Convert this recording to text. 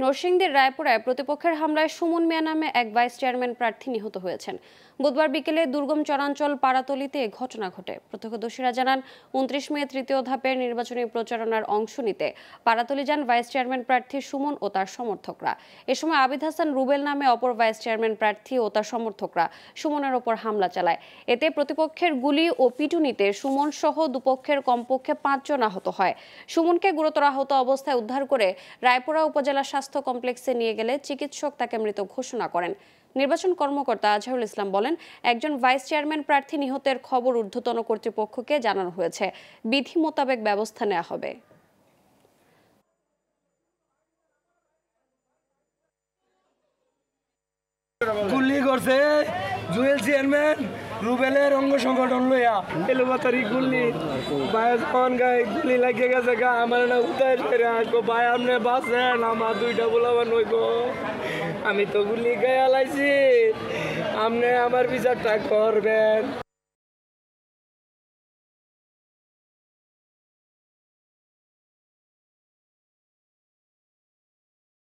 নরসিংদীর রায়পুরায় প্রতিপক্ষের হামলায় সুমন মিয়া নামে এক ভাইস চেয়ারম্যান প্রার্থী নিহত হয়েছেন। বুধবার বিকেলে দুর্গম চরাঞ্চল পাড়াতলীতে এ ঘটনা ঘটে। প্রত্যক্ষদর্শীরা জানান, ২৯ মে তৃতীয় ধাপের নির্বাচনী প্রচারণার অংশ নিতে পাড়াতলী যান ভাইস চেয়ারম্যান প্রার্থী সুমন ও তার সমর্থকরা। এ সময় আবিদ হাসান রুবেল নামে অপর ভাইস চেয়ারম্যান প্রার্থী ও তার সমর্থকরা সুমনের ওপর হামলা চালায়। এতে প্রতিপক্ষের গুলি ও পিটুনিতে সুমন সহ দুপক্ষের কমপক্ষে ৫ জন আহত হয়। সুমনকে গুরুতর আহত অবস্থায় উদ্ধার করে রায়পুরা উপজেলা স্বাস্থ্য কমপ্লেক্সে নিয়ে গেলে চিকিৎসক তাকে মৃত ঘোষণা করেন। নির্বাচন কর্মকর্তা আজহারুল ইসলাম বলেন, একজন ভাইস চেয়ারম্যান প্রার্থী নিহতের খবর ঊর্ধ্বতন কর্তৃপক্ষকে জানানো হয়েছে। বিধি মোতাবেক ব্যবস্থা নেওয়া হবে। গুলি করছে জুয়েল চেয়ারম্যান রুবেলের অঙ্গ সংগঠন লইয়া এলোপাতারি গুলি বায়ান গায়ে গুলি লাগিয়ে গেছে গা আমার না উঠাই করে আসবো ভাই আপনি বাঁচেন আমার দুইটা বলাবার নইব আমি তো গুলি গায়ে আলাইছি আপনি আমার বিচারটা করবেন।